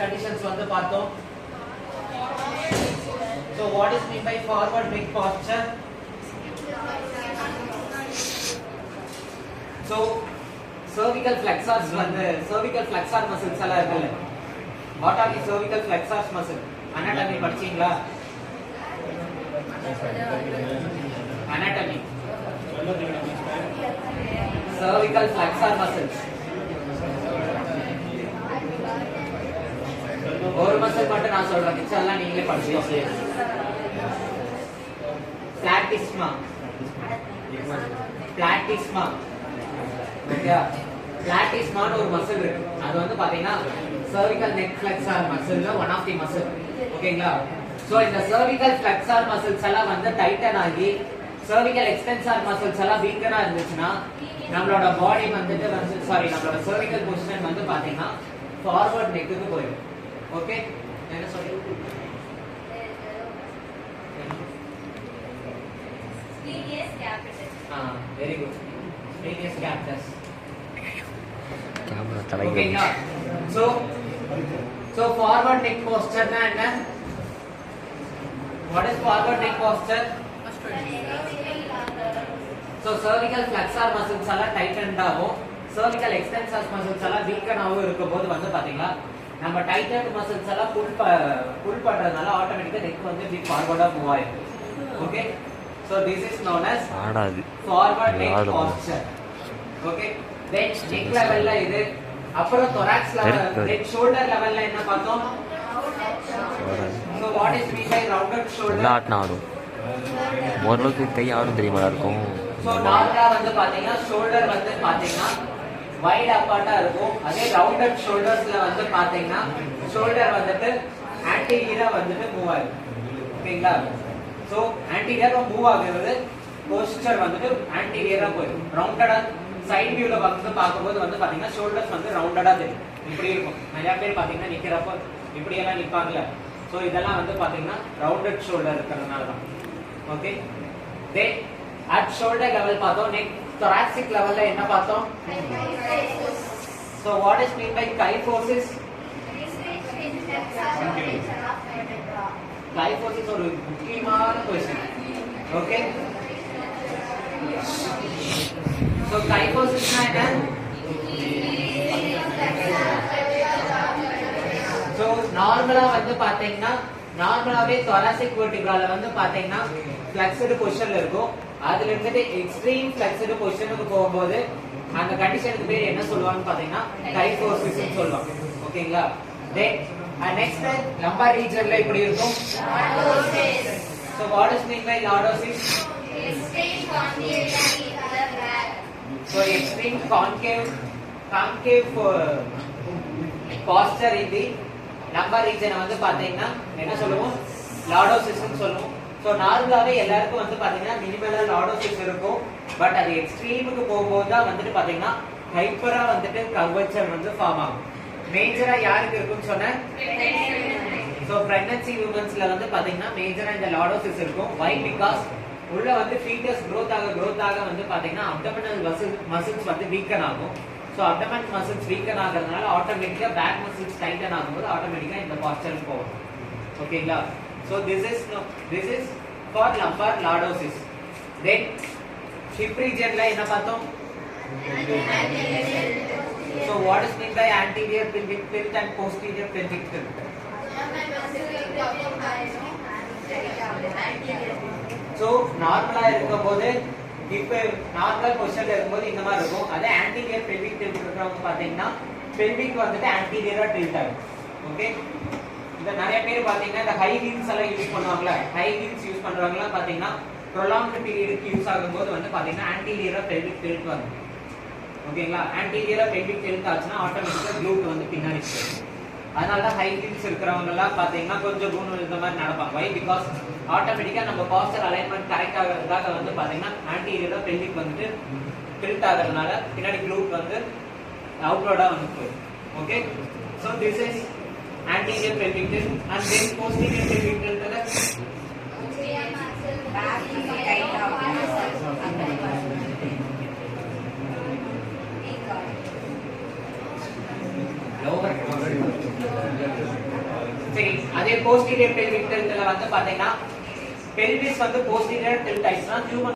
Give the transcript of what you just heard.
conditions வந்து பார்த்தோம். So what is meant by forward neck posture? So cervical flexors வந்து cervical flexor muscles எல்லாம் இருக்குல்ல. What are the cervical flexors muscle? Anatomy படிச்சீங்களா? Anatomy. Cervical flexor muscles. ஒரு muscle மட்டும் நான் சொல்றேன், மிச்சம் நீங்களே படிச்சுக்கோங்க. பிளாட்டிஸ்மா, பிளாட்டிஸ்மா, ஓகே. பிளாட்டிஸ்மான்னு ஒரு மசில் இருக்கு. அது வந்து பாத்தீங்கன்னா cervical neck flexor muscle one of the muscle, ஓகேங்களா? சோ இந்த cervical flexor muscles எல்லாம் வந்து டைட்டன் ஆகி cervical extensor muscles எல்லாம் வீக்கரா இருந்துச்சுன்னா நம்மளோட பாடி வந்துட்டு நம்மளோட cervical position வந்து பாத்தீங்கன்னா forward neck க்கு போயிடும். ஓகே, என்ன சொல்றீங்க? Splenius capitis. Very good. Splenius capitis. Camera தலை. ஓகேங்களா? So forward neck posture னா என்ன? What is forward neck posture? So cervical flexor muscles எல்லாம் டைட்டன்ட் ஆகும், cervical extensor muscles எல்லாம் வீக்கனாவும் இருக்கும்போது வந்து பாத்தீங்களா நம்ம டைட்டன்ட் மசில்ஸ் எல்லாம் புல் பண்றதுனால ஆட்டோமேட்டிக்கா நெக் வந்து இப்படி ஃபார்வர்டா மூவ் ஆயிடும். Okay, so this is known as forward neck posture. Okay, then neck லெவல்ல இது, அப்புறம் thorax லெவல், then shoulder லெவல்ல என்ன பார்த்தோம்? So what is meant by rounded shoulder? நாட்னாடும் ஓரளவுக்கு கை ஆடும் தெரியுமா இருக்கும். சோ நார்மலா வந்து பாத்தீங்கன்னா ஷோல்டர் வந்து பாத்தீங்கன்னா வைட் அப்பார்ட்டா இருக்கும். அதே ரவுண்டட் ஷோல்டர்ஸ்ல வந்து பாத்தீங்கன்னா ஷோல்டர் வந்துட்டு ஆன்டீரியரா வந்துட்டு மூவ் ஆகும். ஓகேங்களா? சோ ஆன்டீரியரா மூவ் ஆகுறது போஸ்டர் வந்துட்டு ஆன்டீரியரா போயிடும். ரவுண்டடா சைடு வியூல வந்து பாக்கும்போது வந்து பாத்தீங்கன்னா ஷோல்டர்ஸ் வந்து ரவுண்டடா தெரியும், இப்படி இருக்கும். நிறைய பேர் பாத்தீங்கன்னா நிக்கிறப்ப இப்படி எல்லாம் நிப்பாங்கல. சோ இதெல்லாம் வந்து பாத்தீங்கன்னா ரவுண்டட் ஷோல்டர் இருக்கிறதுனால தான். Okay, then at shoulder level பார்த்தோம். நெக் thoracic level ல என்ன பார்த்தோம்? So what is meant by kyphosis? Kyphosis ஒரு முக்கியமான क्वेश्चन. ஓகே, so kyphosis னா என்ன? So நார்மலா வந்து பாத்தீங்கன்னா நார்மலாவே thoracic vertebra ல வந்து பாத்தீங்கன்னா flexed positionல இருக்கும். அதுல இருந்துட்டு எக்ஸ்ட்ரீம் ஃபிளெக்ஸ்டு பொசிஷனுக்கு போகும்போது அந்த கண்டிஷனுக்கு பேர் என்ன சொல்லுவாங்கன்னு பாத்தீங்கன்னா கைபோசிஸ் னு சொல்லுவாங்க. ஓகேங்களா? தென் நெக்ஸ்ட் லம்பர் ரீஜன்ல இப்படி இருக்கும் lordosis. So what is mean by lordosis? Extreme concave so extreme concave posture in the lumbar region வந்து பாத்தீங்கன்னா என்ன சொல்லுவோம்? லார்டோசிஸ் னு சொல்லுவோம். சோ நார்மலாவே எல்லாருக்கும் வந்து பாத்தீங்கன்னா மினிமலா லார்டோசிஸ் இருக்கும். பட் அது எக்ஸ்ட்ரீமுக்கு போகும்போது தான் வந்துட்டு பாத்தீங்கன்னா ஹைப்பரா வந்துட்டு கர்வச்சர் வந்து ஃபார்ம் ஆகும். மேஜரா யாருக்கு இருக்குன்னு சொன்னேன்? சோ பிரெக்னன்சி விமன்ஸ்ல வந்து பாத்தீங்கன்னா மேஜரா இந்த லார்டோசிஸ் இருக்கும். வை? பிகாஸ் உள்ள வந்து ஃபீட்டஸ் growth ஆக வந்து பாத்தீங்கன்னா அப்டோமினல் மசில்ஸ் வந்து வீக்கன் ஆகும். சோ அப்டோமினல் மசில்ஸ் வீக்கன் ஆகிறதுனால ஆட்டோமேட்டிக்கா பேக் மசில்ஸ் டைட்டன் ஆகும்போது ஆட்டோமேட்டிக்கா இந்த பாஸ்டருக்கு போகும். ஓகேங்களா? So this is for lumbar lordosis. Then hip region la enna paathom? So what is meant by anterior pelvic tilt and posterior pelvic tilt? So நார்மலா இருக்கும்போது hip நார்மல் பொசிஷன்ல இருக்கும்போது இந்த மாதிரி இருக்கும். அதே anterior pelvic tilt இருக்கிறவங்க பாத்தீங்கன்னா pelvic வந்துட்டு anterior-ஆ tilt ஆகும். ஓகே, இந்த நிறைய பேர் பாத்தீங்கன்னா இந்த ஹை ஹீல்ஸ் எல்லாம் யூஸ் பண்ணுவாங்கல, ஹை ஹீல்ஸ் யூஸ் பண்றவங்க பாத்தீங்கன்னா prolonged பீரியடுக்கு யூஸ் ஆகும்போது வந்து பாத்தீங்கன்னா ஆன்டீரியரா பெல்விக் டில்ட் வரும். ஓகேங்களா? ஆன்டீரியரா பெல்விக் டில்ட் ஆச்சுன்னா ஆட்டோமேட்டிக்கா க்ளூட் வந்து பின்னாடி போகும். அதனால தான் ஹை ஹீல்ஸ் இருக்கிறவங்க எல்லாம் பாத்தீங்கன்னா கொஞ்சம் கூணு இந்த மாதிரி நடப்பாங்க. வை? பிகாஸ் ஆட்டோமேட்டிக்கா நம்ம பாஸ்டர் அலைன்மெண்ட் கரெக்ட் ஆகிறதுக்காக வந்து பாத்தீங்கன்னா ஆன்டீரியரா பெல்விக் வந்துட்டு டில்ட் ஆகிறதுனால பின்னாடி க்ளூட் வந்து அவுட்வர்டா வந்து போகும். Okay, so this is anterior pelvic tilt and then posterior pelvic tilt la back tight lower சரி, அதே போஸ்டீரியர் பெல்விக் டில்ட்ல வந்து பாத்தீங்கன்னா பெல்விஸ் வந்து போஸ்டீரியர் டில்ட் ஆயிடுச்சுன்னா ஹியூமன்